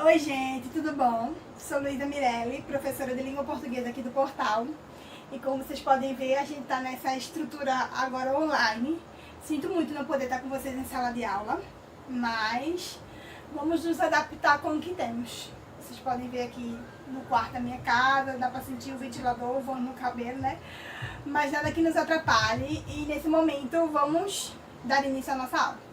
Oi gente, tudo bom? Sou Luísa Mirelli, professora de língua portuguesa aqui do portal. E como vocês podem ver, a gente está nessa estrutura agora online. Sinto muito não poder estar com vocês em sala de aula, mas vamos nos adaptar com o que temos. Vocês podem ver aqui no quarto da minha casa, dá para sentir o ventilador voando no cabelo, né? Mas nada que nos atrapalhe e nesse momento vamos dar início à nossa aula.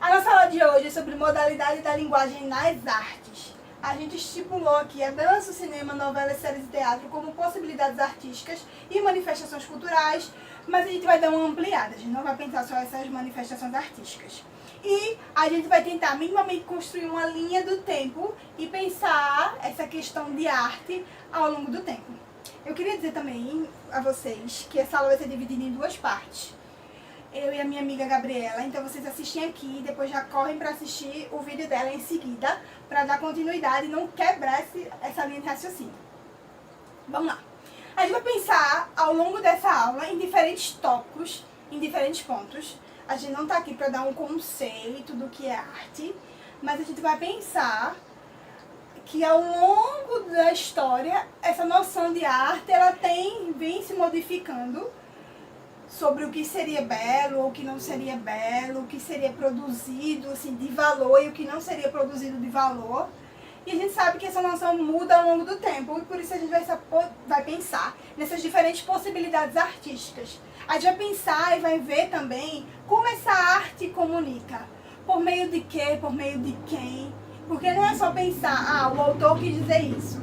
A nossa aula de hoje é sobre modalidade da linguagem nas artes. A gente estipulou aqui a dança, o cinema, novelas, séries e teatro como possibilidades artísticas e manifestações culturais, mas a gente vai dar uma ampliada, a gente não vai pensar só essas manifestações artísticas. E a gente vai tentar minimamente construir uma linha do tempo e pensar essa questão de arte ao longo do tempo. Eu queria dizer também a vocês que essa aula vai ser dividida em duas partes. Eu e a minha amiga Gabriela, então vocês assistem aqui e depois já correm para assistir o vídeo dela em seguida, para dar continuidade e não quebrar essa linha de raciocínio. Vamos lá. A gente vai pensar ao longo dessa aula em diferentes tópicos, em diferentes pontos. A gente não está aqui para dar um conceito do que é arte, mas a gente vai pensar que ao longo da história, essa noção de arte, ela vem se modificando sobre o que seria belo, ou o que não seria belo, o que seria produzido assim, de valor e o que não seria produzido de valor. E a gente sabe que essa noção muda ao longo do tempo, e por isso a gente vai pensar nessas diferentes possibilidades artísticas. A gente vai pensar e vai ver também como essa arte comunica. Por meio de quê? Por meio de quem? Porque não é só pensar, o autor quis dizer isso.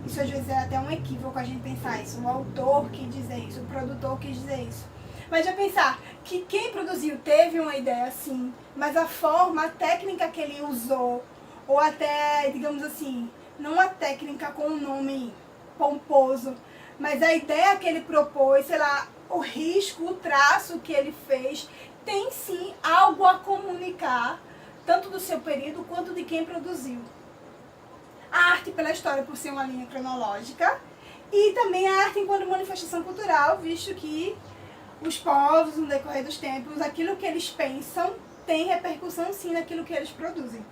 Isso às vezes é até um equívoco a gente pensar isso. O autor quis dizer isso, o produtor quis dizer isso. Mas já pensar que quem produziu teve uma ideia assim, mas a forma, a técnica que ele usou, ou até, digamos assim, não a técnica com um nome pomposo, mas a ideia que ele propôs, sei lá, o risco, o traço que ele fez, tem sim algo a comunicar, tanto do seu período quanto de quem produziu. A arte pela história por ser uma linha cronológica, e também a arte enquanto manifestação cultural, visto que os povos, no decorrer dos tempos, aquilo que eles pensam tem repercussão sim naquilo que eles produzem.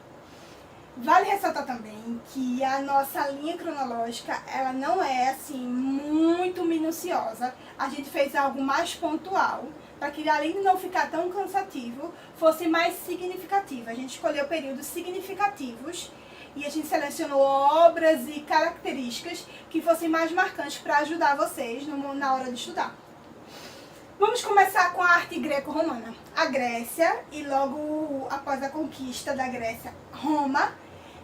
Vale ressaltar também que a nossa linha cronológica, ela não é assim muito minuciosa. A gente fez algo mais pontual, para que além de não ficar tão cansativo, fosse mais significativo. A gente escolheu períodos significativos e a gente selecionou obras e características que fossem mais marcantes para ajudar vocês na hora de estudar. Vamos começar com a arte greco-romana. A Grécia, e logo após a conquista da Grécia, Roma,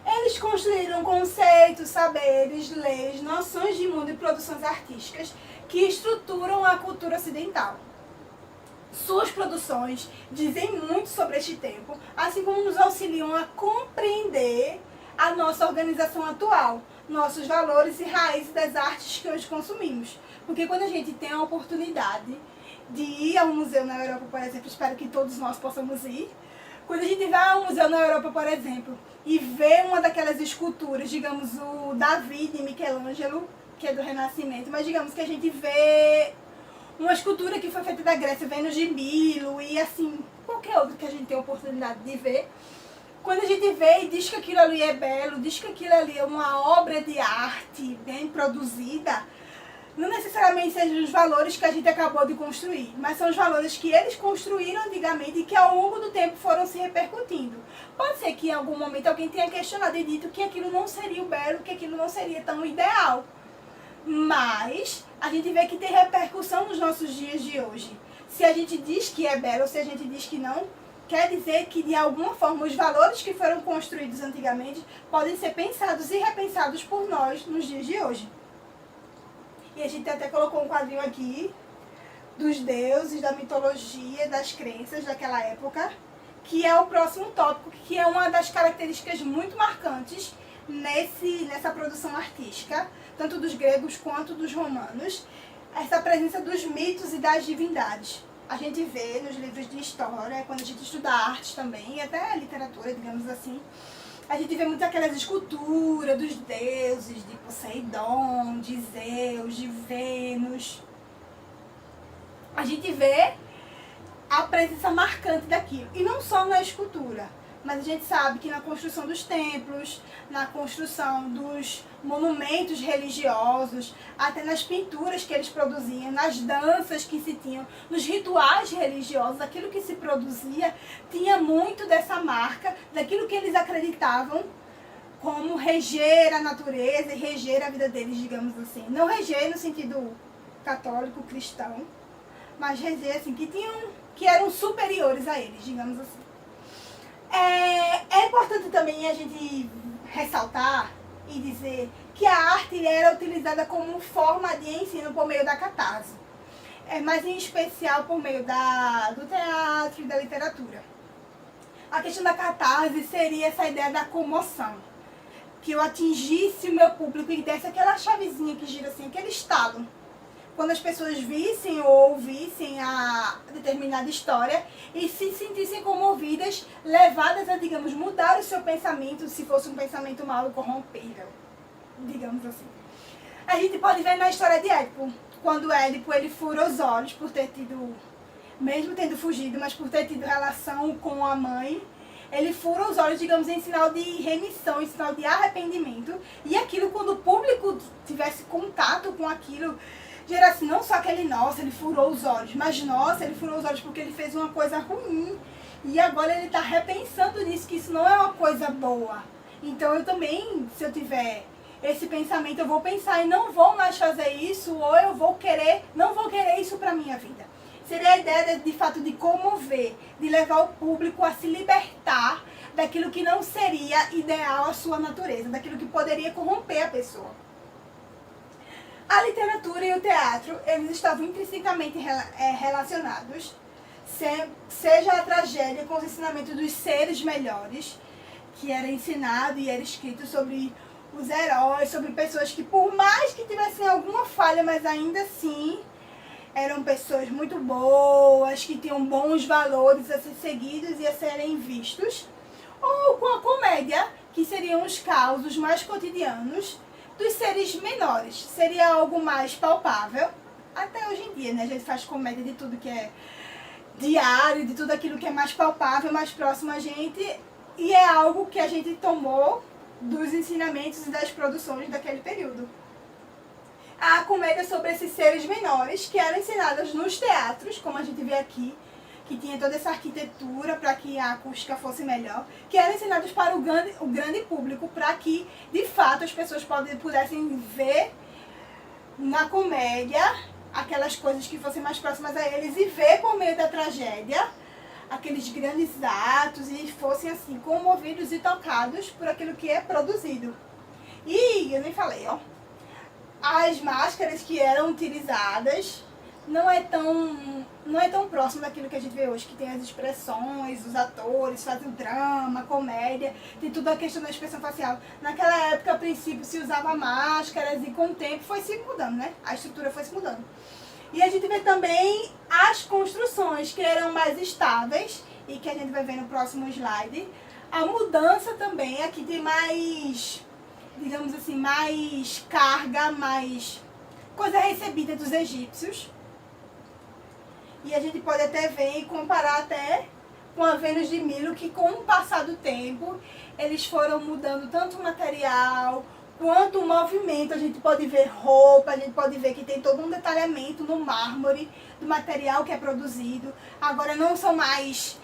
eles construíram conceitos, saberes, leis, noções de mundo e produções artísticas que estruturam a cultura ocidental. Suas produções dizem muito sobre este tempo, assim como nos auxiliam a compreender a nossa organização atual, nossos valores e raízes das artes que hoje consumimos. Porque quando a gente tem a oportunidade de ir a um museu na Europa, por exemplo, espero que todos nós possamos ir. Quando a gente vai a um museu na Europa, por exemplo, e vê uma daquelas esculturas, digamos o Davi de Michelangelo, que é do Renascimento, mas digamos que a gente vê uma escultura que foi feita da Grécia, Vênus de Milo e assim, qualquer outra que a gente tem a oportunidade de ver. Quando a gente vê e diz que aquilo ali é belo, diz que aquilo ali é uma obra de arte bem produzida, não necessariamente sejam os valores que a gente acabou de construir, mas são os valores que eles construíram antigamente e que ao longo do tempo foram se repercutindo. Pode ser que em algum momento alguém tenha questionado e dito que aquilo não seria o belo, que aquilo não seria tão ideal. Mas a gente vê que tem repercussão nos nossos dias de hoje. Se a gente diz que é belo ou se a gente diz que não, quer dizer que de alguma forma os valores que foram construídos antigamente podem ser pensados e repensados por nós nos dias de hoje. E a gente até colocou um quadrinho aqui dos deuses, da mitologia, das crenças daquela época, que é o próximo tópico, que é uma das características muito marcantes nessa produção artística, tanto dos gregos quanto dos romanos, essa presença dos mitos e das divindades. A gente vê nos livros de história, quando a gente estuda artes também, e até literatura, digamos assim, a gente vê muito aquelas esculturas dos deuses, de Poseidon, de Zeus, de Vênus. A gente vê a presença marcante daquilo. E não só na escultura, mas a gente sabe que na construção dos templos, na construção dos monumentos religiosos, até nas pinturas que eles produziam, nas danças que se tinham, nos rituais religiosos, aquilo que se produzia tinha muito dessa marca, daquilo que eles acreditavam como reger a natureza e reger a vida deles, digamos assim. Não reger no sentido católico, cristão, mas reger assim, que eram superiores a eles, digamos assim. É importante também a gente ressaltar e dizer que a arte era utilizada como forma de ensino por meio da catarse, mas em especial por meio do teatro e da literatura. A questão da catarse seria essa ideia da comoção, que eu atingisse o meu público e desse aquela chavezinha que gira assim, aquele estalo. Quando as pessoas vissem ou ouvissem a determinada história e se sentissem comovidas, levadas a, digamos, mudar o seu pensamento, se fosse um pensamento mau e corrompível, digamos assim. A gente pode ver na história de Édipo, quando Édipo ele fura os olhos por ter tido, mesmo tendo fugido, mas por ter tido relação com a mãe, ele fura os olhos, digamos, em sinal de remissão, em sinal de arrependimento, e aquilo, quando o público tivesse contato com aquilo, gerasse não só aquele, nossa, ele furou os olhos, mas nossa, ele furou os olhos porque ele fez uma coisa ruim. E agora ele está repensando nisso, que isso não é uma coisa boa. Então eu também, se eu tiver esse pensamento, eu vou pensar e não vou mais fazer isso, ou eu vou querer, não vou querer isso para minha vida. Seria a ideia de fato de comover, de levar o público a se libertar daquilo que não seria ideal à sua natureza, daquilo que poderia corromper a pessoa. A literatura e o teatro, eles estavam intrinsecamente relacionados, seja a tragédia com os ensinamentos dos seres melhores, que era ensinado e era escrito sobre os heróis, sobre pessoas que, por mais que tivessem alguma falha, mas ainda assim eram pessoas muito boas, que tinham bons valores a ser seguidos e a serem vistos, ou com a comédia, que seriam os causos mais cotidianos dos seres menores. Seria algo mais palpável, até hoje em dia, né? A gente faz comédia de tudo que é diário, de tudo aquilo que é mais palpável, mais próximo a gente, e é algo que a gente tomou dos ensinamentos e das produções daquele período. A comédia sobre esses seres menores, que eram ensinadas nos teatros, como a gente vê aqui, que tinha toda essa arquitetura para que a acústica fosse melhor, que eram ensinados para o grande público, para que, de fato, as pessoas pudessem ver na comédia aquelas coisas que fossem mais próximas a eles e ver por meio da tragédia aqueles grandes atos e fossem assim comovidos e tocados por aquilo que é produzido. E eu nem falei, ó, as máscaras que eram utilizadas não é tão próximo daquilo que a gente vê hoje, que tem as expressões, os atores fazem o drama, a comédia, tem toda a questão da expressão facial. Naquela época, a princípio, se usava máscaras e com o tempo foi se mudando, né? A estrutura foi se mudando. E a gente vê também as construções que eram mais estáveis e que a gente vai ver no próximo slide. A mudança também, aqui tem mais, digamos assim, mais carga, mais coisa recebida dos egípcios. E a gente pode até ver e comparar até com a Vênus de Milo, que com o passar do tempo, eles foram mudando tanto o material quanto o movimento. A gente pode ver roupa, a gente pode ver que tem todo um detalhamento no mármore do material que é produzido. Agora não são mais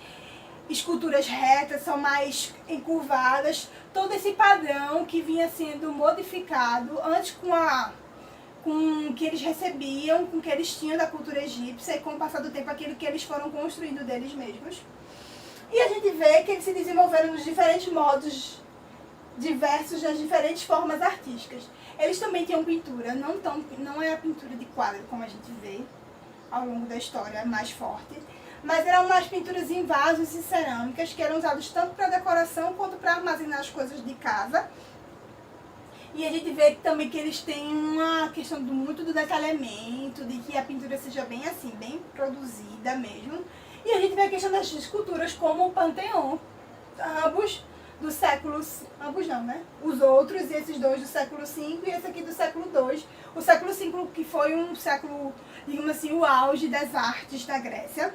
esculturas retas, são mais encurvadas. Todo esse padrão que vinha sendo modificado antes com o que eles recebiam, com o que eles tinham da cultura egípcia e com o passar do tempo aquilo que eles foram construindo deles mesmos. E a gente vê que eles se desenvolveram nos diferentes modos diversos, nas diferentes formas artísticas. Eles também tinham pintura, não é a pintura de quadro como a gente vê ao longo da história, mais forte, mas eram umas pinturas em vasos e cerâmicas que eram usados tanto para decoração quanto para armazenar as coisas de casa. E a gente vê também que eles têm uma questão muito do detalhamento, de que a pintura seja bem assim, bem produzida mesmo. E a gente vê a questão das esculturas como o Panteão, ambos do século... Ambos não, né? Os outros, esses dois do século V e esse aqui do século II. O século V que foi um século, digamos assim, o auge das artes da Grécia.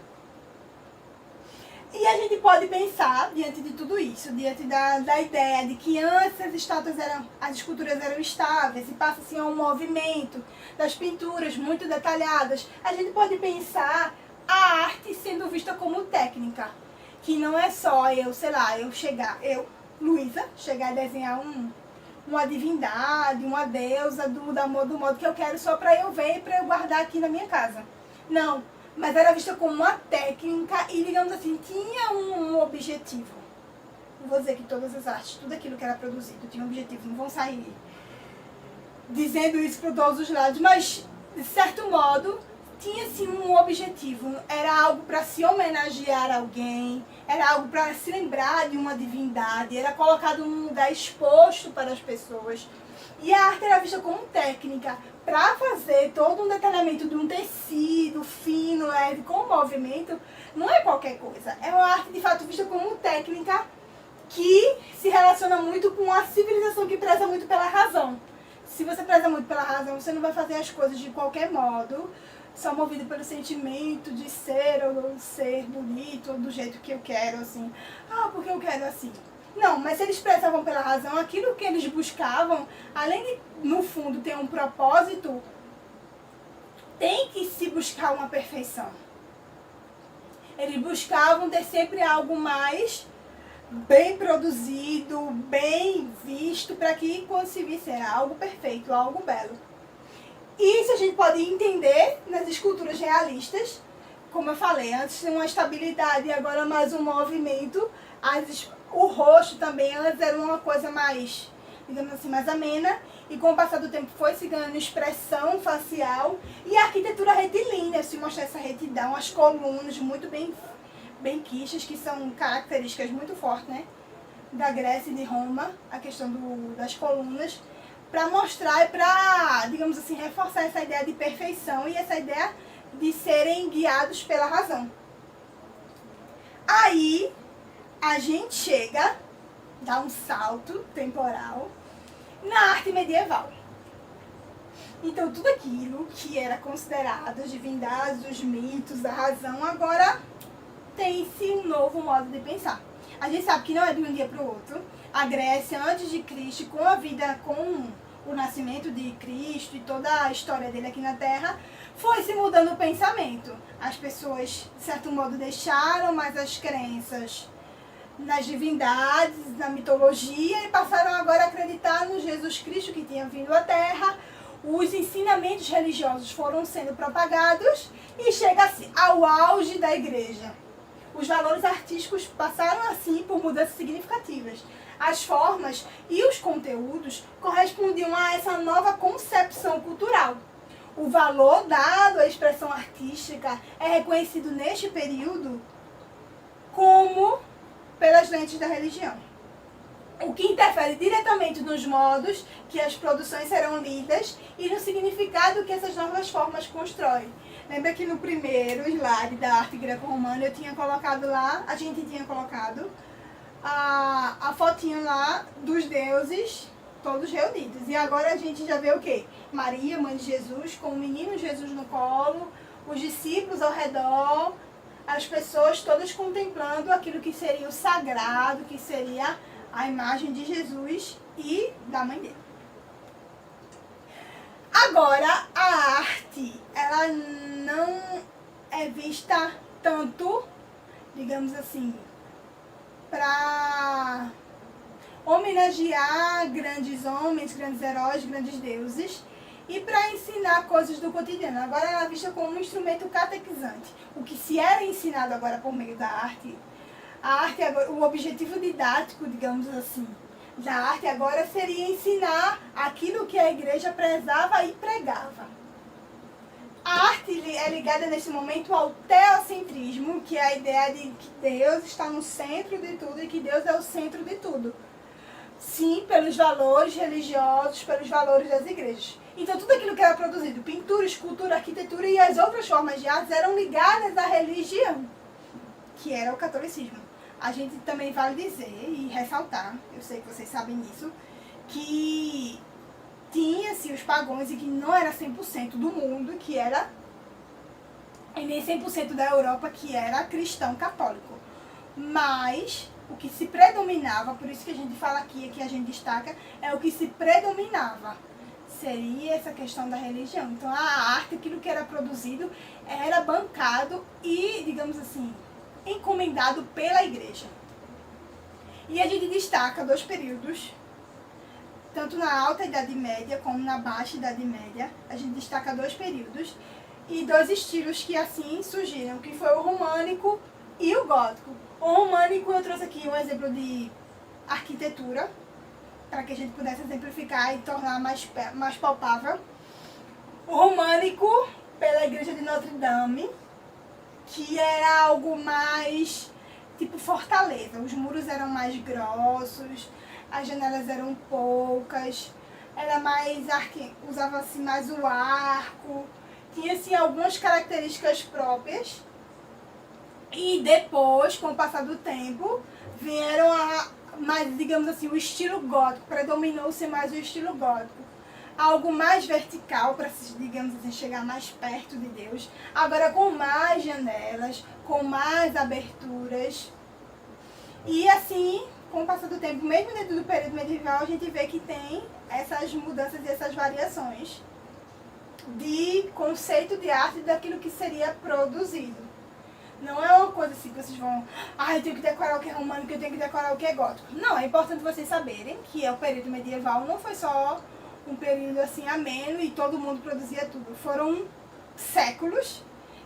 E a gente pode pensar, diante de tudo isso, diante da ideia de que antes as esculturas eram estáveis e passa-se a um movimento das pinturas muito detalhadas, a gente pode pensar a arte sendo vista como técnica, que não é só Luísa, chegar e desenhar uma divindade, uma deusa do modo que eu quero só para eu ver e para eu guardar aqui na minha casa. Não. Mas era vista como uma técnica e, digamos assim, tinha um objetivo. Não vou dizer que todas as artes, tudo aquilo que era produzido tinha um objetivo, não vão sair dizendo isso para todos os lados, mas, de certo modo, tinha sim um objetivo. Era algo para se homenagear alguém, era algo para se lembrar de uma divindade, era colocado num lugar exposto para as pessoas. E a arte era vista como técnica para fazer todo um detalhamento de um tecido fino, leve, com movimento. Não é qualquer coisa. É uma arte, de fato, vista como técnica que se relaciona muito com a civilização que preza muito pela razão. Se você preza muito pela razão, você não vai fazer as coisas de qualquer modo, só movido pelo sentimento de ser ou ser bonito, ou do jeito que eu quero, assim. Porque eu quero assim. Não, mas se eles prezavam pela razão, aquilo que eles buscavam, além de, no fundo, ter um propósito, tem que se buscar uma perfeição. Eles buscavam ter sempre algo mais bem produzido, bem visto, para que quando se visse era algo perfeito, algo belo. Isso a gente pode entender nas esculturas realistas, como eu falei, antes uma estabilidade e agora mais um movimento. O rosto também antes era uma coisa mais, digamos assim, mais amena, e com o passar do tempo foi se ganhando expressão facial, e a arquitetura retilínea, se mostra essa retidão, as colunas muito bem quistas, que são características muito fortes, né, da Grécia e de Roma, a questão das colunas, para mostrar e para, digamos assim, reforçar essa ideia de perfeição e essa ideia de serem guiados pela razão. Aí a gente chega, dá um salto temporal na arte medieval. Então tudo aquilo que era considerado as divindades, os mitos, a razão, agora tem-se um novo modo de pensar. A gente sabe que não é de um dia para o outro. A Grécia, antes de Cristo, com a vida, com o nascimento de Cristo e toda a história dele aqui na Terra, foi se mudando o pensamento. As pessoas, de certo modo, deixaram mais as crenças nas divindades, na mitologia, e passaram agora a acreditar no Jesus Cristo que tinha vindo à Terra. Os ensinamentos religiosos foram sendo propagados e chega-se ao auge da igreja. Os valores artísticos passaram assim por mudanças significativas. As formas e os conteúdos correspondiam a essa nova concepção cultural. O valor dado à expressão artística é reconhecido neste período como pelas lentes da religião, o que interfere diretamente nos modos que as produções serão lidas e no significado que essas novas formas constroem. Lembra que no primeiro slide da arte greco-romana eu tinha colocado lá, a gente tinha colocado a fotinha lá dos deuses todos reunidos. E agora a gente já vê o quê? Maria, mãe de Jesus, com o menino Jesus no colo, os discípulos ao redor, as pessoas todas contemplando aquilo que seria o sagrado, que seria a imagem de Jesus e da mãe dele. Agora, a arte, ela não é vista tanto, digamos assim, para homenagear grandes homens, grandes heróis, grandes deuses, e para ensinar coisas do cotidiano. Agora ela é vista como um instrumento catequizante. O que se era ensinado agora por meio da arte, a arte agora, o objetivo didático, digamos assim, da arte agora seria ensinar aquilo que a igreja prezava e pregava. A arte é ligada nesse momento ao teocentrismo, que é a ideia de que Deus está no centro de tudo e que Deus é o centro de tudo. Sim, pelos valores religiosos, pelos valores das igrejas. Então tudo aquilo que era produzido, pintura, escultura, arquitetura e as outras formas de artes eram ligadas à religião, que era o catolicismo. A gente também vale dizer e ressaltar, eu sei que vocês sabem disso, que tinha-se os pagãos e que não era 100% do mundo que era, e nem 100% da Europa que era cristão católico. mas o que se predominava, por isso que a gente fala aqui, que a gente destaca, é o que se predominava. Seria essa questão da religião. Então a arte, aquilo que era produzido, era bancado e, digamos assim, encomendado pela igreja. E a gente destaca 2 períodos, tanto na Alta Idade Média como na Baixa Idade Média. A gente destaca 2 períodos e 2 estilos que assim surgiram, que foi o românico e o gótico. O românico, eu trouxe aqui um exemplo de arquitetura, para que a gente pudesse exemplificar e tornar mais palpável. O românico, pela igreja de Notre Dame, que era algo mais tipo fortaleza. Os muros eram mais grossos, as janelas eram poucas, era mais usava-se mais o arco, tinha assim algumas características próprias. E depois, com o passar do tempo, vieram mais, digamos assim, o estilo gótico, predominou-se mais o estilo gótico. Algo mais vertical, para, digamos assim, chegar mais perto de Deus. Agora com mais janelas, com mais aberturas. E assim, com o passar do tempo, mesmo dentro do período medieval, a gente vê que tem essas mudanças e essas variações de conceito de arte daquilo que seria produzido. Não é uma coisa assim que vocês vão, eu tenho que decorar o que é românico, eu tenho que decorar o que é gótico. Não, é importante vocês saberem que o período medieval não foi só um período assim ameno e todo mundo produzia tudo. Foram séculos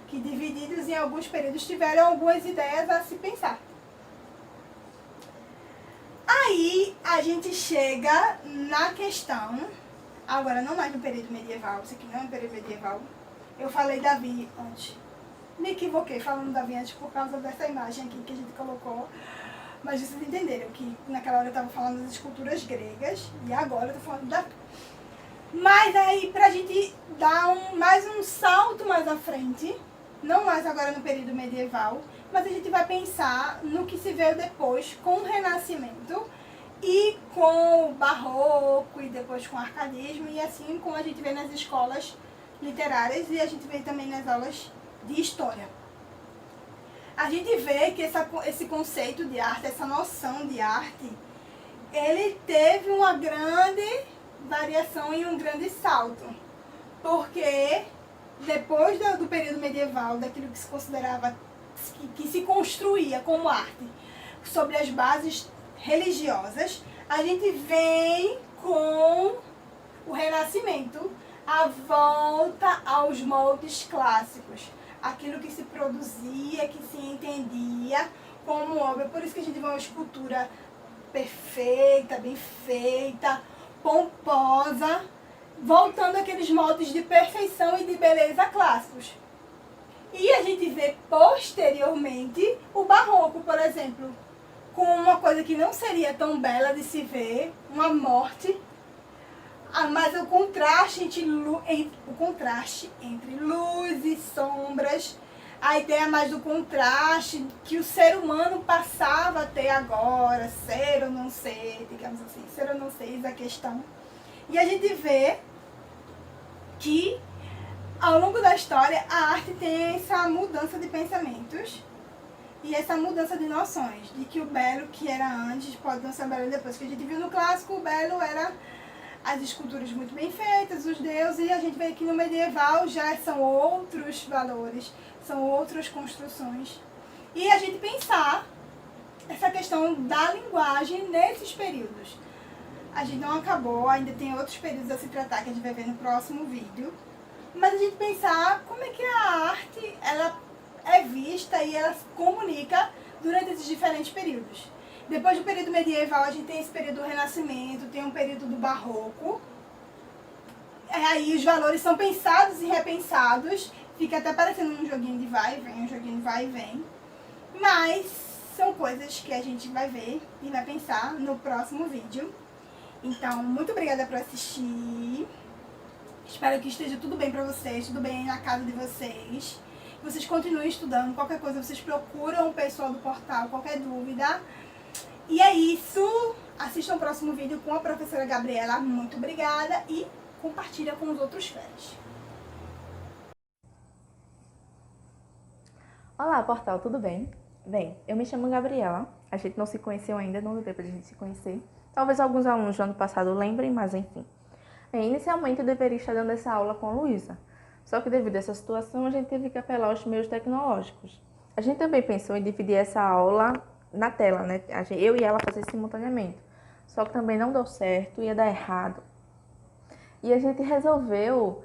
que, divididos em alguns períodos, tiveram algumas ideias a se pensar. Aí a gente chega na questão, agora não mais no período medieval, isso aqui não é um período medieval. Eu falei Davi antes. Me equivoquei falando Davi antes por causa dessa imagem aqui que a gente colocou. Mas vocês entenderam que naquela hora eu estava falando das esculturas gregas e agora eu estou falando da... Mas aí, pra gente dar mais um salto mais à frente, não mais agora no período medieval, mas a gente vai pensar no que se veio depois com o Renascimento e com o Barroco e depois com o Arcadismo e assim como a gente vê nas escolas literárias e a gente vê também nas aulas de história. A gente vê que esse conceito de arte, essa noção de arte, ele teve uma grande variação e um grande salto. Porque depois do período medieval, daquilo que se considerava, que se construía como arte, sobre as bases religiosas, a gente vem com o Renascimento, a volta aos moldes clássicos. Aquilo que se produzia, que se entendia como obra. Por isso que a gente vê uma escultura perfeita, bem feita, pomposa, voltando àqueles moldes de perfeição e de beleza clássicos. E a gente vê posteriormente o Barroco, por exemplo, com uma coisa que não seria tão bela de se ver, uma morte, mas o contraste entre luz e sombras, a ideia mais do contraste que o ser humano passava a ter agora, ser ou não ser, digamos assim, ser ou não ser, a questão. E a gente vê que ao longo da história a arte tem essa mudança de pensamentos e essa mudança de noções, de que o belo que era antes pode não ser belo depois. Que a gente viu no clássico, o belo era as esculturas muito bem feitas, os deuses, e a gente vê que no medieval já são outros valores, são outras construções. E a gente pensar essa questão da linguagem nesses períodos. A gente não acabou, ainda tem outros períodos a se tratar que a gente vai ver no próximo vídeo. Mas a gente pensar como é que a arte ela é vista e ela se comunica durante esses diferentes períodos. Depois do período medieval, a gente tem esse período do Renascimento, tem um período do Barroco. Aí os valores são pensados e repensados. Fica até parecendo um joguinho de vai e vem, um joguinho de vai e vem. Mas são coisas que a gente vai ver e vai pensar no próximo vídeo. Então, muito obrigada por assistir. Espero que esteja tudo bem pra vocês, tudo bem na casa de vocês. Que vocês continuem estudando. Qualquer coisa, vocês procuram o pessoal do portal, qualquer dúvida. E é isso. Assistam o próximo vídeo com a professora Gabriela. Muito obrigada e compartilha com os outros fãs. Olá, portal, tudo bem? Bem, eu me chamo Gabriela, a gente não se conheceu ainda, não deu tempo de a gente se conhecer. Talvez alguns alunos do ano passado lembrem, mas enfim. Bem, inicialmente eu deveria estar dando essa aula com a Luísa, só que devido a essa situação a gente teve que apelar aos meios tecnológicos. A gente também pensou em dividir essa aula na tela, né? Eu e ela fazer simultaneamente, só que também não deu certo, ia dar errado. E a gente resolveu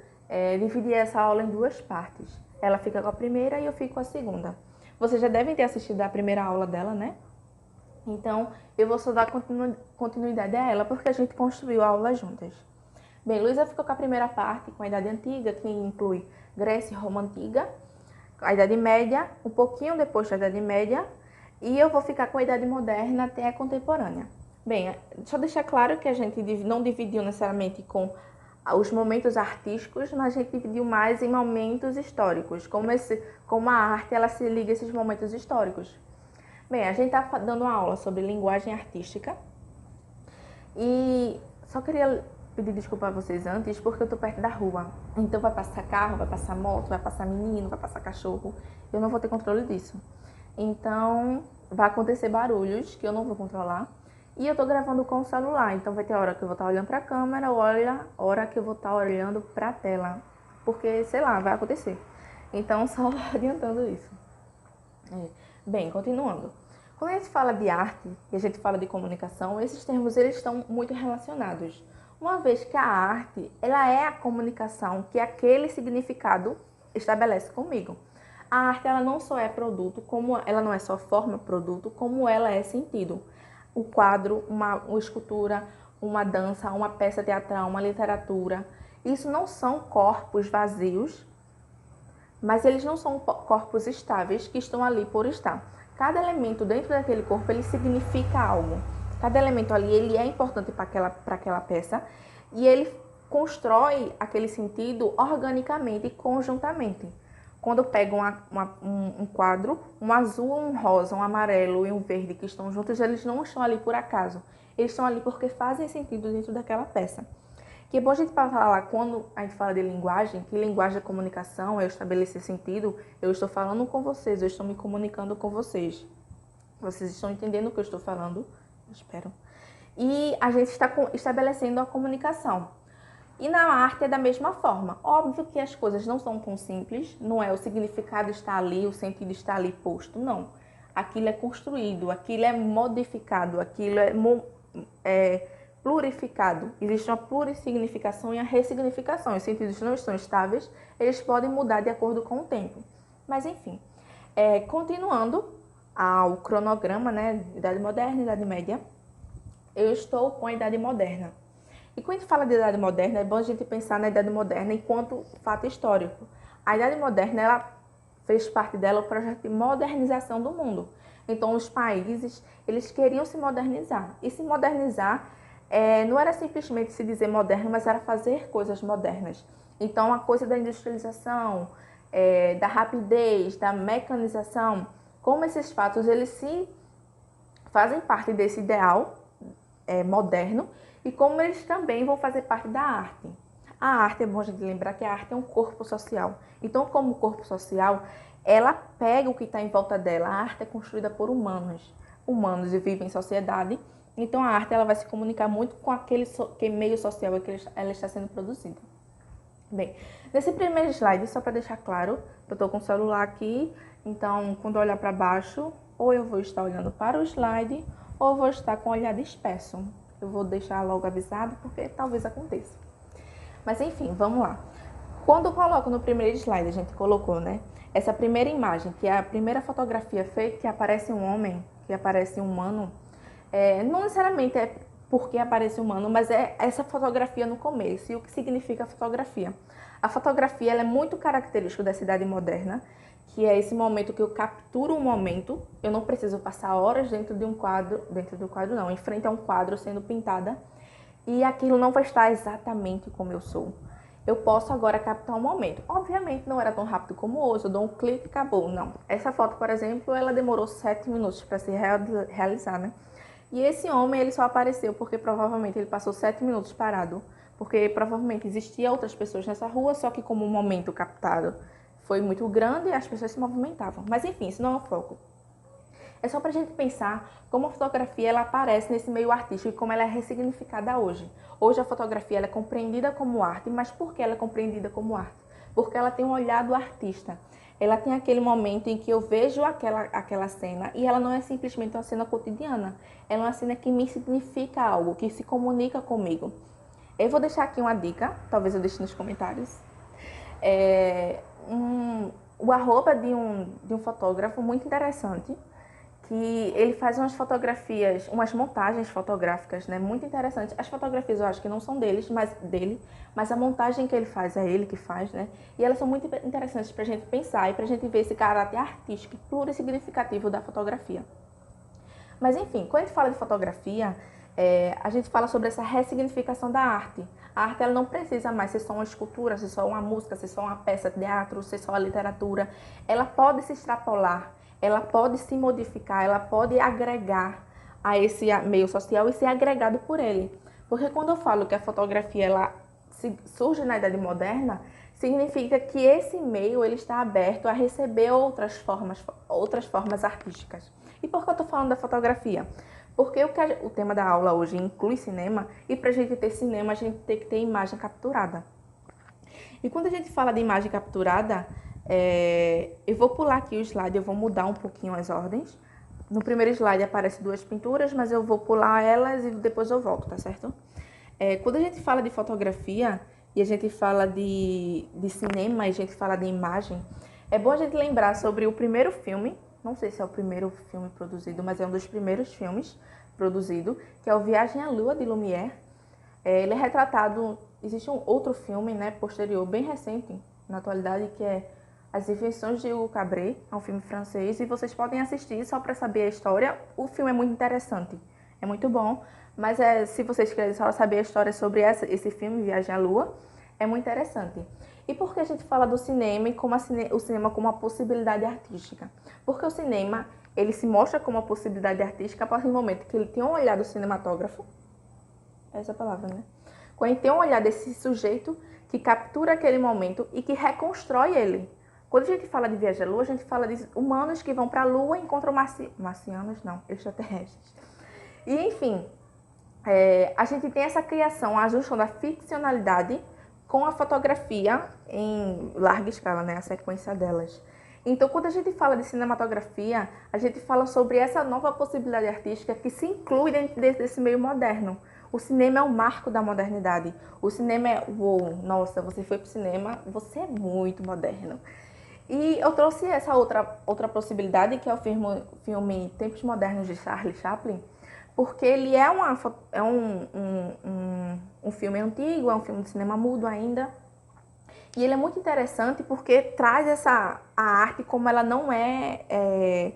dividir essa aula em duas partes. Ela fica com a primeira e eu fico com a segunda. Vocês já devem ter assistido a primeira aula dela, né? Então, eu vou só dar continuidade a ela, porque a gente construiu a aula juntas. Bem, Luísa ficou com a primeira parte, com a Idade Antiga, que inclui Grécia e Roma Antiga, a Idade Média, um pouquinho depois da Idade Média, e eu vou ficar com a Idade Moderna até a Contemporânea. Bem, só deixar claro que a gente não dividiu necessariamente com os momentos artísticos, mas a gente dividiu mais em momentos históricos, como a arte ela se liga a esses momentos históricos. Bem, a gente está dando uma aula sobre linguagem artística e só queria pedir desculpa a vocês antes porque eu tô perto da rua. Então vai passar carro, vai passar moto, vai passar menino, vai passar cachorro. Eu não vou ter controle disso. Então vai acontecer barulhos que eu não vou controlar. E eu tô gravando com o celular, então vai ter hora que eu vou estar olhando para a câmera, hora que eu vou estar olhando para a tela. Porque, sei lá, vai acontecer. Então só adiantando isso. Bem, continuando. Quando a gente fala de arte e a gente fala de comunicação, esses termos eles estão muito relacionados. Uma vez que a arte, ela é a comunicação que aquele significado estabelece comigo. A arte, ela não só é produto, como ela não é só forma produto, como ela é sentido. O quadro, uma escultura, uma dança, uma peça teatral, uma literatura, isso não são corpos vazios, mas eles não são corpos estáveis que estão ali por estar. Cada elemento dentro daquele corpo, ele significa algo. Cada elemento ali, ele é importante para aquela peça e ele constrói aquele sentido organicamente e conjuntamente. Quando eu pego um quadro, um azul, um rosa, um amarelo e um verde que estão juntos, eles não estão ali por acaso. Eles estão ali porque fazem sentido dentro daquela peça. Que é bom a gente falar, quando a gente fala de linguagem, que linguagem é comunicação, é estabelecer sentido, eu estou falando com vocês, eu estou me comunicando com vocês. Vocês estão entendendo o que eu estou falando? Eu espero. E a gente está estabelecendo a comunicação. E na arte é da mesma forma. Óbvio que as coisas não são tão simples, não é o significado está ali, o sentido está ali posto, não. Aquilo é construído, aquilo é modificado, aquilo é plurificado. Existe uma plurissignificação e a ressignificação. Os sentidos não estão estáveis, eles podem mudar de acordo com o tempo. Mas enfim, continuando ao cronograma, né, Idade Moderna e Idade Média, eu estou com a Idade Moderna. E quando a gente fala de Idade Moderna, é bom a gente pensar na Idade Moderna enquanto fato histórico. A Idade Moderna, ela fez parte dela o projeto de modernização do mundo. Então, os países, eles queriam se modernizar. E se modernizar não era simplesmente se dizer moderno, mas era fazer coisas modernas. Então, a coisa da industrialização, da rapidez, da mecanização, como esses fatos, eles se fazem parte desse ideal moderno e como eles também vão fazer parte da arte. A arte, é bom a gente lembrar que a arte é um corpo social. Então, como corpo social, ela pega o que está em volta dela. A arte é construída por humanos. Humanos vivem em sociedade. Então, a arte ela vai se comunicar muito com aquele meio social em que ela está sendo produzida. Bem, nesse primeiro slide, só para deixar claro, eu estou com o celular aqui. Então, quando eu olhar para baixo, ou eu vou estar olhando para o slide, ou eu vou estar com o olhar disperso. Eu vou deixar logo avisado, porque talvez aconteça. Mas enfim, vamos lá. Quando eu coloco no primeiro slide, a gente colocou, né? Essa primeira imagem, que é a primeira fotografia feita, que aparece um homem, que aparece um humano. Não necessariamente é porque aparece um humano, mas é essa fotografia no começo. E o que significa a fotografia? A fotografia ela é muito característica da cidade moderna, que é esse momento que eu capturo um momento. Eu não preciso passar horas dentro do quadro não, em frente a um quadro sendo pintada. E aquilo não vai estar exatamente como eu sou. Eu posso agora captar um momento. Obviamente não era tão rápido como hoje, eu dou um clique e acabou. Não. Essa foto, por exemplo, ela demorou 7 minutos para se realizar, né? E esse homem, ele só apareceu porque provavelmente ele passou 7 minutos parado. Porque provavelmente existiam outras pessoas nessa rua, só que como o momento captado foi muito grande, as pessoas se movimentavam. Mas enfim, isso não é o foco. É só pra gente pensar como a fotografia ela aparece nesse meio artístico e como ela é ressignificada hoje. Hoje a fotografia ela é compreendida como arte, mas por que ela é compreendida como arte? Porque ela tem um olhar do artista. Ela tem aquele momento em que eu vejo aquela cena e ela não é simplesmente uma cena cotidiana. Ela é uma cena que me significa algo, que se comunica comigo. Eu vou deixar aqui uma dica, talvez eu deixe nos comentários. O arroba de um fotógrafo muito interessante, que ele faz umas fotografias, umas montagens fotográficas, né, muito interessantes. As fotografias eu acho que não são mas a montagem que ele faz é ele que faz, né? E elas são muito interessantes pra gente pensar e pra gente ver esse caráter artístico plurisignificativo da fotografia. Mas enfim, quando a gente fala de fotografia, a gente fala sobre essa ressignificação da arte. A arte ela não precisa mais ser só uma escultura, ser só uma música, ser só uma peça de teatro, ser só a literatura. Ela pode se extrapolar, ela pode se modificar, ela pode agregar a esse meio social e ser agregado por ele. Porque quando eu falo que a fotografia ela surge na Idade Moderna, significa que esse meio ele está aberto a receber outras formas artísticas. E por que eu estou falando da fotografia? Porque o tema da aula hoje inclui cinema, e para a gente ter cinema, a gente tem que ter imagem capturada. E quando a gente fala de imagem capturada, eu vou pular aqui o slide, eu vou mudar um pouquinho as ordens. No primeiro slide aparecem 2 pinturas, mas eu vou pular elas e depois eu volto, tá certo? Quando a gente fala de fotografia e a gente fala de cinema e a gente fala de imagem, é bom a gente lembrar sobre o primeiro filme, não sei se é o primeiro filme produzido, mas é um dos primeiros filmes produzido, que é o Viagem à Lua, de Lumière. Ele é retratado, existe um outro filme, né, posterior, bem recente, na atualidade, que é As Invenções de Hugo Cabret, é um filme francês, e vocês podem assistir só para saber a história. O filme é muito interessante, é muito bom, mas se vocês querem só saber a história sobre esse filme, Viagem à Lua, é muito interessante. E por que a gente fala do cinema e como o cinema como uma possibilidade artística? Porque o cinema, ele se mostra como uma possibilidade artística a partir do momento que ele tem um olhar do cinematógrafo, essa é a palavra, né? Quando ele tem um olhar desse sujeito que captura aquele momento e que reconstrói ele. Quando a gente fala de Viagem à Lua, a gente fala de humanos que vão para a Lua e encontram marcianos, não, extraterrestres. E, enfim, a gente tem essa criação, a junção da ficcionalidade com a fotografia em larga escala, né, a sequência delas. Então, quando a gente fala de cinematografia, a gente fala sobre essa nova possibilidade artística que se inclui dentro desse meio moderno. O cinema é o marco da modernidade. O cinema é, uou, nossa, você foi pro cinema, você é muito moderno. E eu trouxe essa outra possibilidade, que é o filme Tempos Modernos de Charlie Chaplin, porque ele é um filme antigo, é um filme de cinema mudo ainda. E ele é muito interessante porque traz a arte como ela não é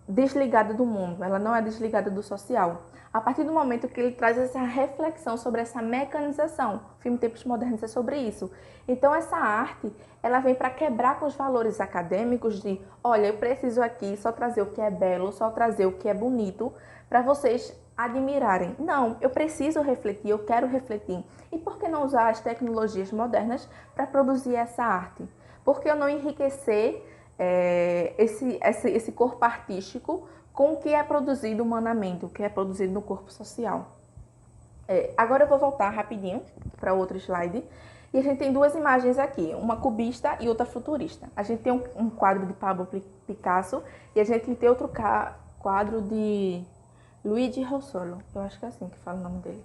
desligada do mundo, ela não é desligada do social. A partir do momento que ele traz essa reflexão sobre essa mecanização, o filme Tempos Modernos é sobre isso. Então essa arte, ela vem para quebrar com os valores acadêmicos de, olha, eu preciso aqui só trazer o que é belo, só trazer o que é bonito, para vocês admirarem. Não, eu preciso refletir, eu quero refletir. E por que não usar as tecnologias modernas para produzir essa arte? Por que eu não enriquecer esse corpo artístico com o que é produzido humanamente, o que é produzido no corpo social? Agora eu vou voltar rapidinho para outro slide. E a gente tem 2 imagens aqui, uma cubista e outra futurista. A gente tem um quadro de Pablo Picasso e a gente tem outro quadro de Luigi Russolo, eu acho que é assim que fala o nome dele.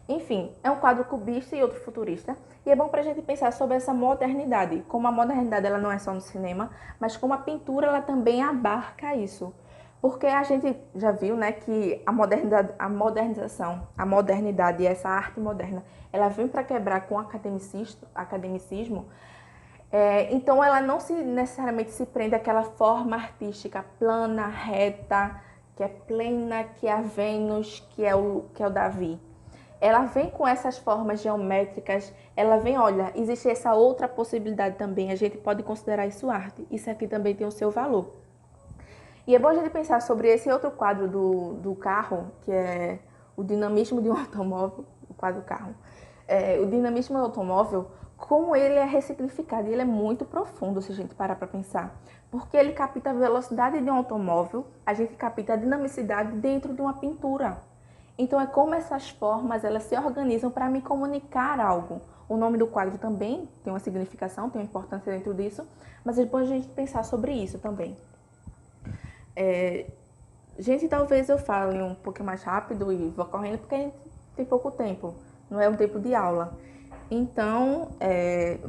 Enfim, é um quadro cubista e outro futurista, e é bom para a gente pensar sobre essa modernidade, como a modernidade ela não é só no cinema, mas como a pintura ela também abarca isso. Porque a gente já viu, né, que a modernidade e essa arte moderna, ela vem para quebrar com o academicismo. Então ela não necessariamente se prende àquela forma artística plana, reta, que é plena, que é a Vênus, que é o Davi. Ela vem com essas formas geométricas, ela vem, olha, existe essa outra possibilidade também, a gente pode considerar isso arte. Isso aqui também tem o seu valor. E é bom a gente pensar sobre esse outro quadro do carro, que é o dinamismo de um automóvel, o quadro carro. o dinamismo do automóvel, como ele é ressignificado, ele é muito profundo se a gente parar para pensar. Porque ele capta a velocidade de um automóvel, a gente capta a dinamicidade dentro de uma pintura. Então é como essas formas elas se organizam para me comunicar algo. O nome do quadro também tem uma significação, tem uma importância dentro disso, mas depois a gente pensar sobre isso também. Gente, talvez eu fale um pouquinho mais rápido e vou correndo porque a gente tem pouco tempo, não é um tempo de aula. Então,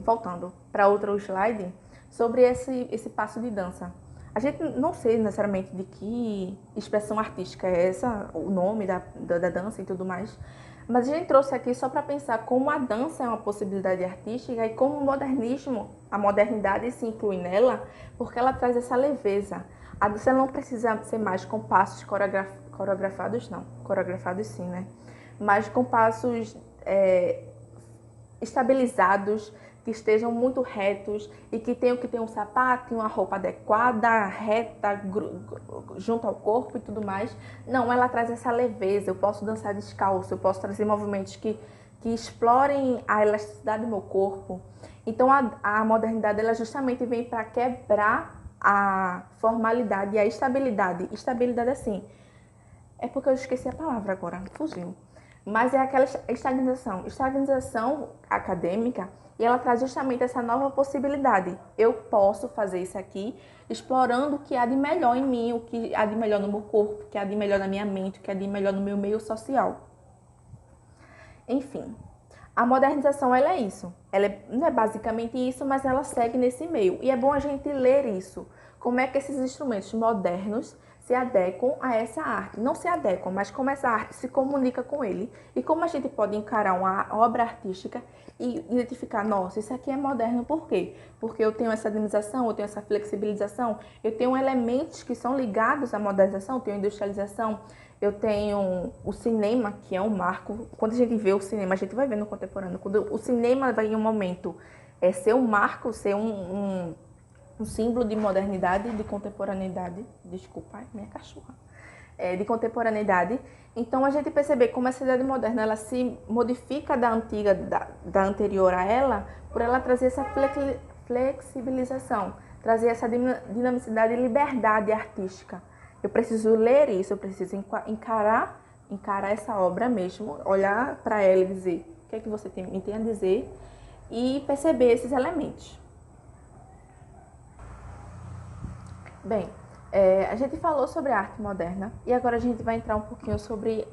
voltando para outro slide, sobre esse passo de dança. A gente não sei necessariamente de que expressão artística é essa, o nome da dança e tudo mais, mas a gente trouxe aqui só para pensar como a dança é uma possibilidade artística e como o modernismo, a modernidade se inclui nela, porque ela traz essa leveza. A dança não precisa ser mais com passos coreografados, não, coreografados sim, né? Mas com passos estabilizados, que estejam muito retos e que tenham que ter um sapato, uma roupa adequada, reta, junto ao corpo e tudo mais. Não, ela traz essa leveza, eu posso dançar descalço, eu posso trazer movimentos que explorem a elasticidade do meu corpo. Então a modernidade ela justamente vem para quebrar a formalidade e a estabilidade. Estabilidade assim, é porque eu esqueci a palavra agora, fugiu. Mas é aquela estagnação acadêmica, e ela traz justamente essa nova possibilidade. Eu posso fazer isso aqui, explorando o que há de melhor em mim, o que há de melhor no meu corpo, o que há de melhor na minha mente, o que há de melhor no meu meio social. Enfim, a modernização ela é isso. Não é basicamente isso, mas ela segue nesse meio. E é bom a gente ler isso. Como é que esses instrumentos modernos se adequam a essa arte. Não se adequam, mas como essa arte se comunica com ele. E como a gente pode encarar uma obra artística e identificar, nossa, isso aqui é moderno, por quê? Porque eu tenho essa dinamização, eu tenho essa flexibilização, eu tenho elementos que são ligados à modernização, eu tenho industrialização, eu tenho o cinema, que é um marco. Quando a gente vê o cinema, a gente vai ver no contemporâneo. Quando o cinema vai em um momento ser um marco, ser um símbolo de modernidade, de contemporaneidade, desculpa, minha cachorra, de contemporaneidade. Então a gente perceber como essa idade moderna ela se modifica da antiga, da anterior a ela, por ela trazer essa flexibilização, trazer essa dinamicidade e liberdade artística. Eu preciso ler isso, eu preciso encarar essa obra mesmo, olhar para ela e dizer o que é que você me tem a dizer e perceber esses elementos. Bem, a gente falou sobre a arte moderna e agora a gente vai entrar um pouquinho sobre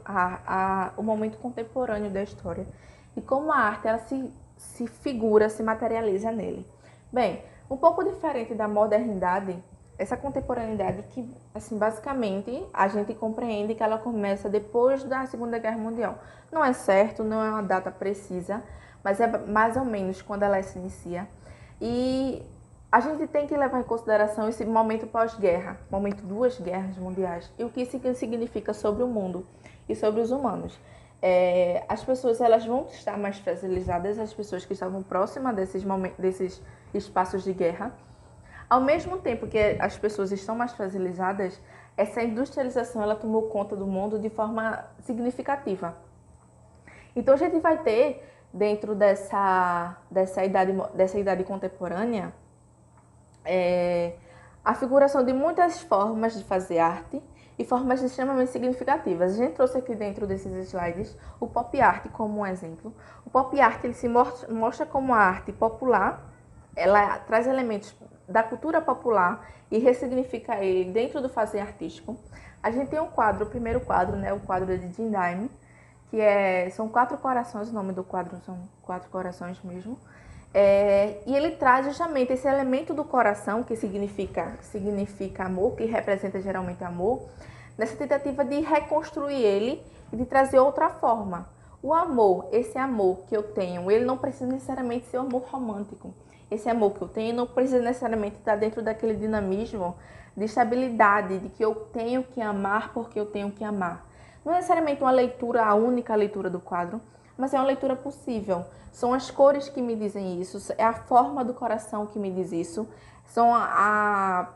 o momento contemporâneo da história e como a arte ela se figura, se materializa nele. Bem, um pouco diferente da modernidade, essa contemporaneidade que, assim, basicamente, a gente compreende que ela começa depois da Segunda Guerra Mundial. Não é certo, não é uma data precisa, mas é mais ou menos quando ela se inicia. E a gente tem que levar em consideração esse momento pós-guerra, momento duas guerras mundiais, e o que isso significa sobre o mundo e sobre os humanos. As pessoas elas vão estar mais fragilizadas, as pessoas que estavam próximas desses espaços de guerra. Ao mesmo tempo que as pessoas estão mais fragilizadas, essa industrialização ela tomou conta do mundo de forma significativa. Então a gente vai ter, dentro dessa idade contemporânea, a figuração de muitas formas de fazer arte e formas extremamente significativas. A gente trouxe aqui dentro desses slides o pop art como um exemplo. O pop art ele se mostra como a arte popular, ela traz elementos da cultura popular e ressignifica ele dentro do fazer artístico. A gente tem um quadro, o primeiro quadro, né, o quadro de Jim Dime, que são 4 corações, o nome do quadro são 4 corações mesmo. E ele traz justamente esse elemento do coração, que significa amor, que representa geralmente amor, nessa tentativa de reconstruir ele e de trazer outra forma. O amor, esse amor que eu tenho, ele não precisa necessariamente ser um amor romântico. Esse amor que eu tenho não precisa necessariamente estar dentro daquele dinamismo de estabilidade, de que eu tenho que amar porque eu tenho que amar. Não é necessariamente uma leitura, a única leitura do quadro, mas é uma leitura possível. São as cores que me dizem isso, é a forma do coração que me diz isso, são a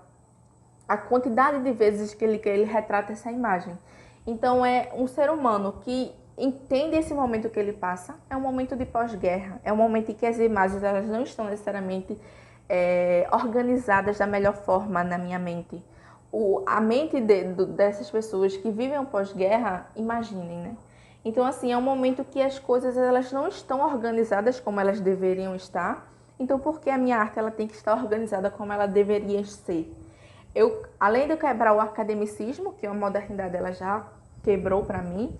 quantidade de vezes que ele retrata essa imagem. Então é um ser humano que entende esse momento que ele passa, é um momento de pós-guerra, é um momento em que as imagens elas não estão necessariamente organizadas da melhor forma na minha mente. A mente dessas pessoas que vivem o pós-guerra, imaginem, né? Então, assim, é um momento que as coisas elas não estão organizadas como elas deveriam estar. Então, por que a minha arte ela tem que estar organizada como ela deveria ser? Além de eu quebrar o academicismo, que a modernidade ela já quebrou para mim,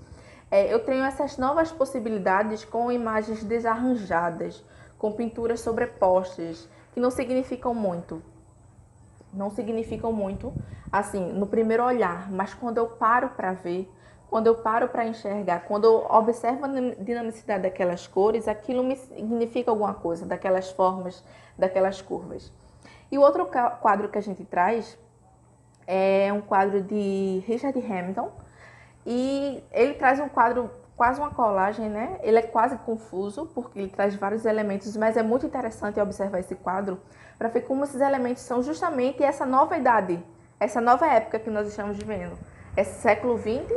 eu tenho essas novas possibilidades com imagens desarranjadas, com pinturas sobrepostas, que não significam muito. Não significam muito, assim, no primeiro olhar, mas quando eu paro para ver, quando eu paro para enxergar, quando eu observo a dinamicidade daquelas cores, aquilo me significa alguma coisa, daquelas formas, daquelas curvas. E o outro quadro que a gente traz é um quadro de Richard Hamilton, e ele traz um quadro, quase uma colagem, né? Ele é quase confuso, porque ele traz vários elementos, mas é muito interessante observar esse quadro para ver como esses elementos são justamente essa nova idade, essa nova época que nós estamos vivendo. Esse século XX,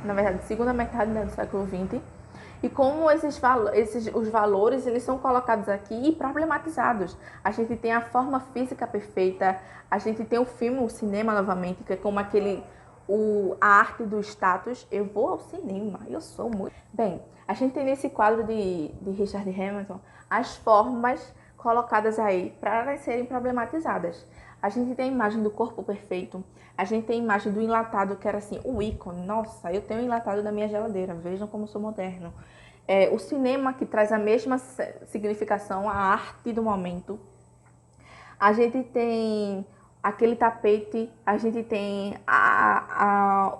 na verdade, segunda metade do século XX, e como os valores eles são colocados aqui e problematizados. A gente tem a forma física perfeita, a gente tem o filme, o cinema novamente, que é como a arte do status. Eu vou ao cinema, eu sou muito... Bem, a gente tem nesse quadro de Richard Hamilton as formas colocadas aí para serem problematizadas. A gente tem a imagem do corpo perfeito, a gente tem a imagem do enlatado, que era assim, o ícone. Nossa, eu tenho um enlatado da minha geladeira, vejam como eu sou moderno. O cinema, que traz a mesma significação, a arte do momento. A gente tem aquele tapete, a gente tem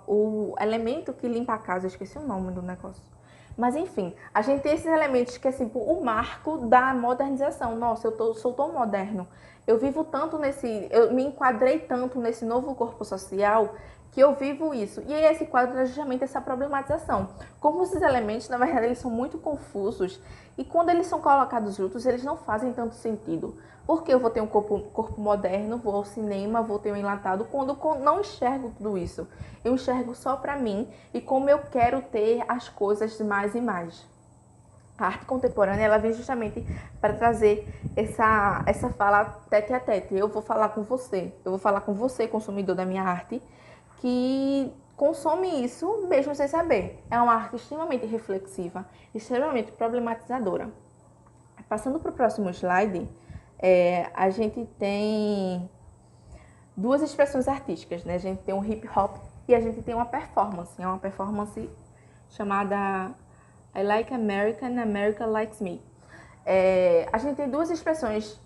o elemento que limpa a casa, eu esqueci o nome do negócio. Mas enfim, a gente tem esses elementos que é assim, o marco da modernização. Nossa, sou tão moderno. Eu vivo tanto eu me enquadrei tanto nesse novo corpo social que eu vivo isso. E aí esse quadro é justamente essa problematização. Como esses elementos, na verdade, eles são muito confusos e quando eles são colocados juntos, eles não fazem tanto sentido. Porque eu vou ter um corpo moderno, vou ao cinema, vou ter um enlatado, quando eu não enxergo tudo isso. Eu enxergo só para mim e como eu quero ter as coisas mais e mais. A arte contemporânea, ela vem justamente para trazer essa fala tete a tete. Eu vou falar com você, consumidor da minha arte, que consome isso mesmo sem saber. É uma arte extremamente reflexiva, extremamente problematizadora. Passando para o próximo slide, a gente tem duas expressões artísticas, né? A gente tem um hip hop e a gente tem uma performance. É uma performance chamada I Like America and America Likes Me. A gente tem duas expressões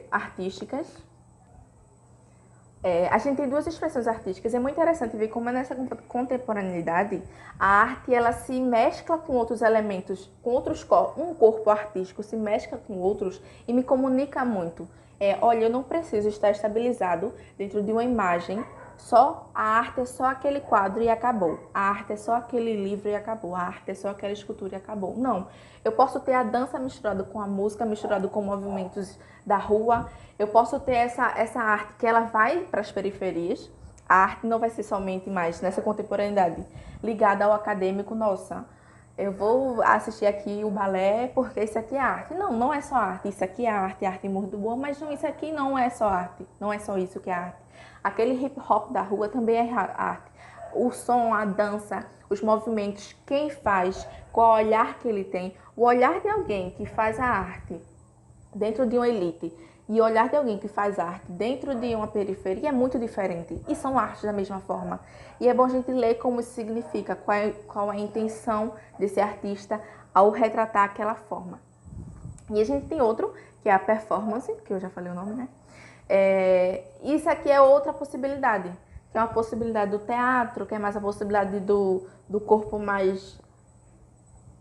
artísticas. É muito interessante ver como nessa contemporaneidade a arte ela se mescla com outros elementos, com outros corpos. Um corpo artístico se mescla com outros e me comunica muito. Olha, eu não preciso estar estabilizado dentro de uma imagem. A arte é só aquele quadro e acabou. A arte é só aquele livro e acabou. A arte é só aquela escultura e acabou. Não. Eu posso ter a dança misturada com a música, misturada com movimentos da rua. Eu posso ter essa arte que ela vai para as periferias. A arte não vai ser somente mais, nessa contemporaneidade, ligada ao acadêmico. Nossa, eu vou assistir aqui o balé porque isso aqui é arte. Não, não é só arte. Isso aqui é arte é muito boa, mas não, isso aqui não é só arte. Não é só isso que é arte. Aquele hip hop da rua também é arte. O som, a dança, os movimentos, quem faz, qual olhar que ele tem. O olhar de alguém que faz a arte dentro de uma elite e o olhar de alguém que faz arte dentro de uma periferia é muito diferente. E são artes da mesma forma. E é bom a gente ler como isso significa, qual é a intenção desse artista ao retratar aquela forma. E a gente tem outro, que é a performance, que eu já falei o nome, né? Isso aqui é outra possibilidade, que é uma possibilidade do teatro, que é mais a possibilidade do corpo mais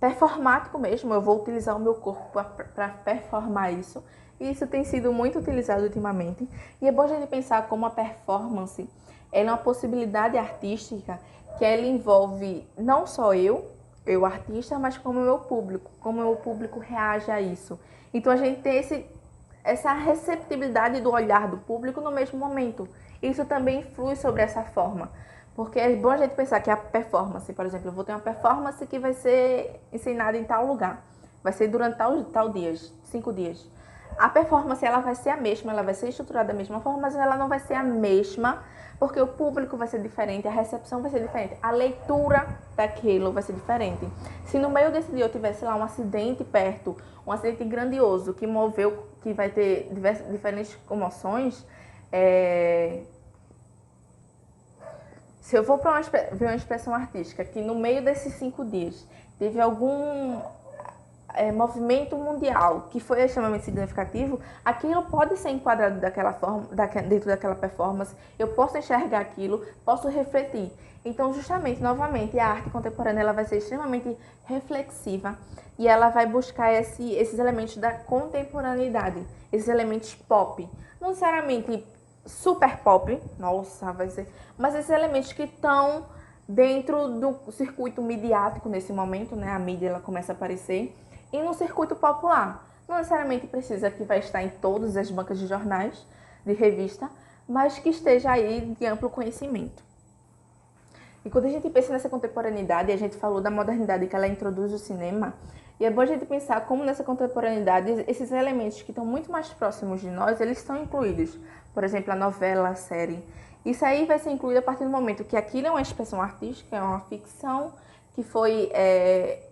performático mesmo. Eu vou utilizar o meu corpo para performar isso. E isso tem sido muito utilizado ultimamente. E é bom a gente pensar como a performance ela é uma possibilidade artística que ela envolve não só eu artista, mas como o meu público reage a isso. Então a gente tem essa receptibilidade do olhar do público no mesmo momento. Isso também influi sobre essa forma. Porque é bom a gente pensar que a performance, por exemplo, eu vou ter uma performance que vai ser ensinada em tal lugar. Vai ser durante tal dias, 5 dias. A performance ela vai ser a mesma, ela vai ser estruturada da mesma forma, mas ela não vai ser a mesma, porque o público vai ser diferente, a recepção vai ser diferente, a leitura daquilo vai ser diferente. Se no meio desse dia eu tivesse lá um acidente perto, um acidente grandioso que moveu, que vai ter diferentes comoções, se eu vou para ver uma expressão artística que no meio desses 5 dias teve algum movimento mundial que foi extremamente significativo, aquilo pode ser enquadrado daquela forma, dentro daquela performance, eu posso enxergar aquilo, posso refletir. Então, justamente, novamente, a arte contemporânea ela vai ser extremamente reflexiva e ela vai buscar esses elementos da contemporaneidade, esses elementos pop, não necessariamente super pop, nossa, vai ser, mas esses elementos que estão dentro do circuito midiático nesse momento, né? A mídia ela começa a aparecer e no circuito popular. Não necessariamente precisa que vai estar em todas as bancas de jornais, de revista, mas que esteja aí de amplo conhecimento. E quando a gente pensa nessa contemporaneidade, a gente falou da modernidade que ela introduz o cinema, e é bom a gente pensar como nessa contemporaneidade esses elementos que estão muito mais próximos de nós, eles estão incluídos. Por exemplo, a novela, a série. Isso aí vai ser incluído a partir do momento que aquilo é uma expressão artística, é uma ficção que foi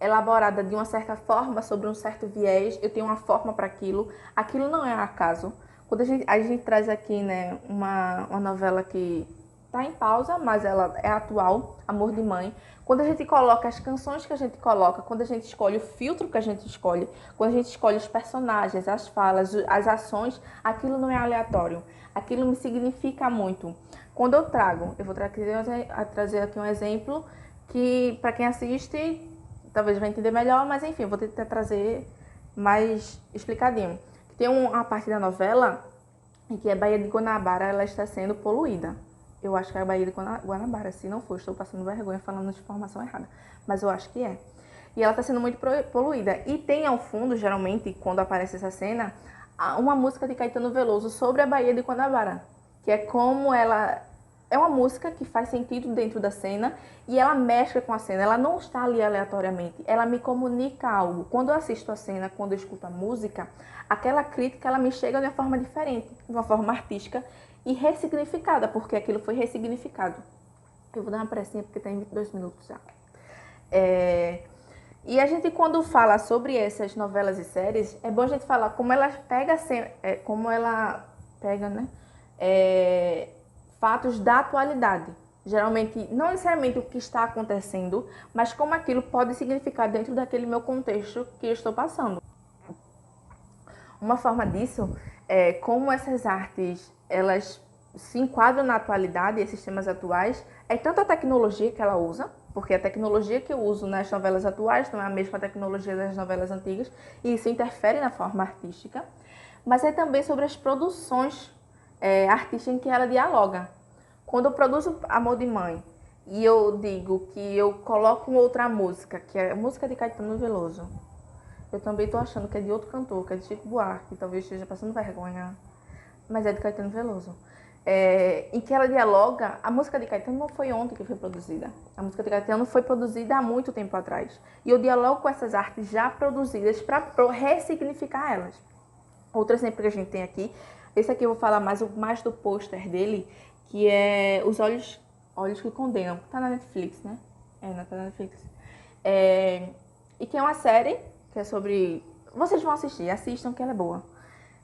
elaborada de uma certa forma, sobre um certo viés, eu tenho uma forma para aquilo, aquilo não é acaso. Quando a gente traz aqui, né, uma novela que está em pausa, mas ela é atual, Amor de Mãe, quando a gente coloca as canções que a gente coloca, quando a gente escolhe o filtro que a gente escolhe, quando a gente escolhe os personagens, as falas, as ações, aquilo não é aleatório, aquilo me significa muito. Quando eu vou trazer aqui um exemplo que para quem assiste talvez vai entender melhor, mas enfim, vou tentar trazer mais explicadinho. Tem uma parte da novela em que a Baía de Guanabara ela está sendo poluída. Eu acho que é a Baía de Guanabara, se não for, estou passando vergonha falando de informação errada, mas eu acho que é. E ela está sendo muito poluída. E tem ao fundo, geralmente, quando aparece essa cena, uma música de Caetano Veloso sobre a Baía de Guanabara, que é como ela... É uma música que faz sentido dentro da cena e ela mexe com a cena, ela não está ali aleatoriamente, ela me comunica algo. Quando eu assisto a cena, quando eu escuto a música, aquela crítica ela me chega de uma forma diferente, de uma forma artística e ressignificada, porque aquilo foi ressignificado. Eu vou dar uma pressinha porque tem 22 minutos já. E a gente quando fala sobre essas novelas e séries, é bom a gente falar como ela pega, né? Fatos da atualidade. Geralmente, não necessariamente o que está acontecendo, mas como aquilo pode significar dentro daquele meu contexto que eu estou passando. Uma forma disso é como essas artes, elas se enquadram na atualidade, esses temas atuais, é tanto a tecnologia que ela usa, porque a tecnologia que eu uso nas novelas atuais não é a mesma tecnologia das novelas antigas, e isso interfere na forma artística, mas é também sobre as produções artística em que ela dialoga. Quando eu produzo Amor de Mãe e eu digo que eu coloco outra música, que é a música de Caetano Veloso, eu também estou achando que é de outro cantor, que é de Chico Buarque, talvez esteja passando vergonha, mas é de Caetano Veloso. Em que ela dialoga, a música de Caetano não foi ontem que foi produzida. A música de Caetano foi produzida há muito tempo atrás. E eu dialogo com essas artes já produzidas para ressignificar elas. Outro exemplo que a gente tem aqui, esse aqui eu vou falar mais do pôster dele, que é Os Olhos que Condenam. Tá na Netflix, né? Tá na Netflix. E que é uma série que é sobre... Vocês vão assistam que ela é boa.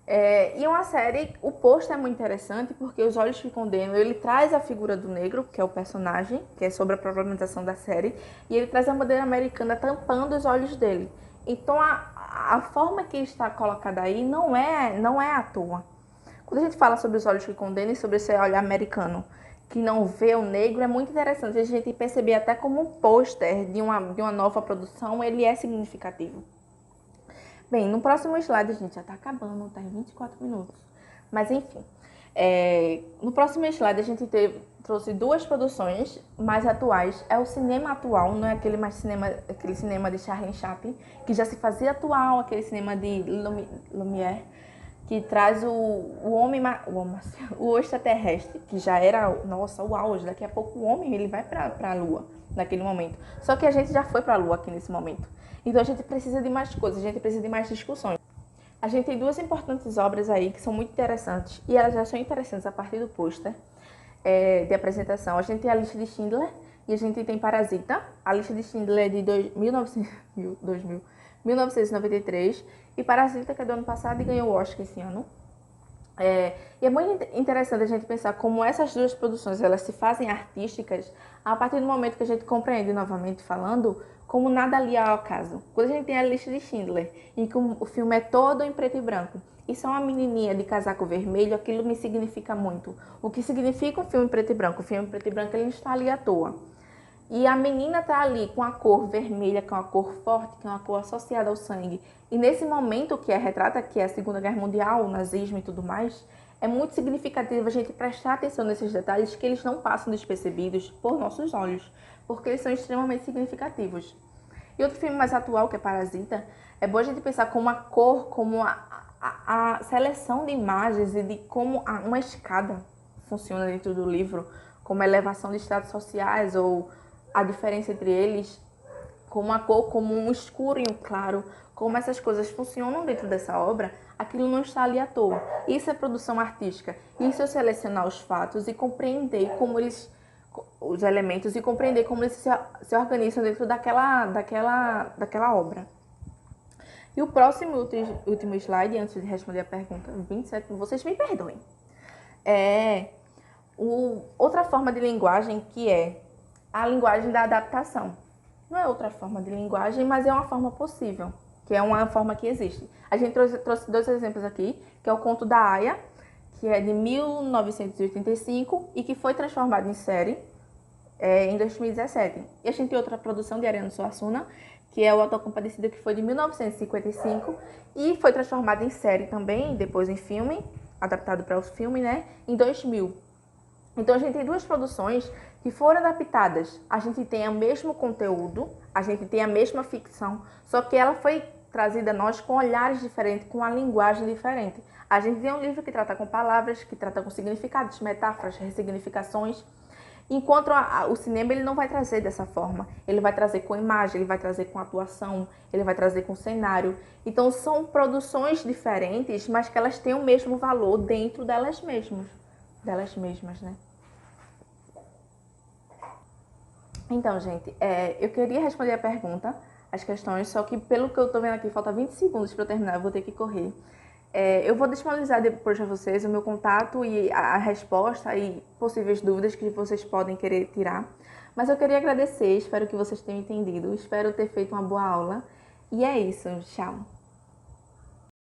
E é uma série, o pôster é muito interessante porque Os Olhos que Condenam, ele traz a figura do negro, que é o personagem, que é sobre a problematização da série, e ele traz a bandeira americana tampando os olhos dele. Então a forma que está colocada aí não é à toa. Quando a gente fala sobre Os Olhos que Condenam e sobre esse olhar americano que não vê o negro, é muito interessante a gente perceber até como um pôster de uma nova produção, ele é significativo. Bem, no próximo slide, a gente já está acabando, está em 24 minutos. Mas enfim, no próximo slide a gente trouxe duas produções mais atuais. É o cinema atual, não é aquele cinema de Charlie Chaplin, que já se fazia atual, aquele cinema de Lumière, que traz o homem, o extraterrestre, que já era, nossa, o auge. Daqui a pouco o homem ele vai para a Lua naquele momento. Só que a gente já foi para a Lua aqui nesse momento. Então a gente precisa de mais coisas, a gente precisa de mais discussões. A gente tem duas importantes obras aí que são muito interessantes, e elas já são interessantes a partir do pôster de apresentação. A gente tem a lista de Schindler e a gente tem Parasita. A lista de Schindler é de 1993 e Parasita, que é do ano passado e ganhou o Oscar esse ano. E é muito interessante a gente pensar como essas duas produções elas se fazem artísticas a partir do momento que a gente compreende, novamente falando, como nada ali é ao acaso. Quando a gente tem a lista de Schindler, em que o filme é todo em preto e branco, e só uma menininha de casaco vermelho, aquilo me significa muito. O que significa um filme em preto e branco? O filme em preto e branco ele não está ali à toa. E a menina está ali com a cor vermelha, que é uma cor forte, que é uma cor associada ao sangue. E nesse momento que retrata, que é a Segunda Guerra Mundial, o nazismo e tudo mais, é muito significativo a gente prestar atenção nesses detalhes que eles não passam despercebidos por nossos olhos, porque eles são extremamente significativos. E outro filme mais atual, que é Parasita, é bom a gente pensar como a cor, como a seleção de imagens e de como uma escada funciona dentro do livro, como a elevação de estados sociais ou a diferença entre eles, como a cor, como um escuro e um claro, como essas coisas funcionam dentro dessa obra, aquilo não está ali à toa. Isso é produção artística. Isso é selecionar os fatos e compreender como eles, os elementos, e compreender como eles se organizam dentro daquela obra. E o próximo, último slide, antes de responder a pergunta 27, vocês me perdoem, outra forma de linguagem, que é a linguagem da adaptação. Não é outra forma de linguagem, mas é uma forma possível, que é uma forma que existe. A gente trouxe dois exemplos aqui, que é o Conto da Aia, que é de 1985 e que foi transformado em série em 2017. E a gente tem outra produção de Ariano Suassuna, que é o Auto da Compadecida, que foi de 1955 e foi transformado em série também, depois em filme, adaptado para o filme, né, em 2000. Então a gente tem duas produções que foram adaptadas. A gente tem o mesmo conteúdo, a gente tem a mesma ficção, só que ela foi trazida a nós com olhares diferentes, com uma linguagem diferente. A gente tem um livro que trata com palavras, que trata com significados, metáforas, ressignificações, enquanto o cinema ele não vai trazer dessa forma. Ele vai trazer com imagem, ele vai trazer com atuação, ele vai trazer com cenário. Então são produções diferentes, mas que elas têm o mesmo valor dentro delas mesmas, né? Então, gente, eu queria responder a pergunta, as questões, só que pelo que eu tô vendo aqui, falta 20 segundos para eu terminar, eu vou ter que correr. Eu vou disponibilizar depois para vocês o meu contato e a resposta e possíveis dúvidas que vocês podem querer tirar. Mas eu queria agradecer, espero que vocês tenham entendido, espero ter feito uma boa aula. E é isso, tchau!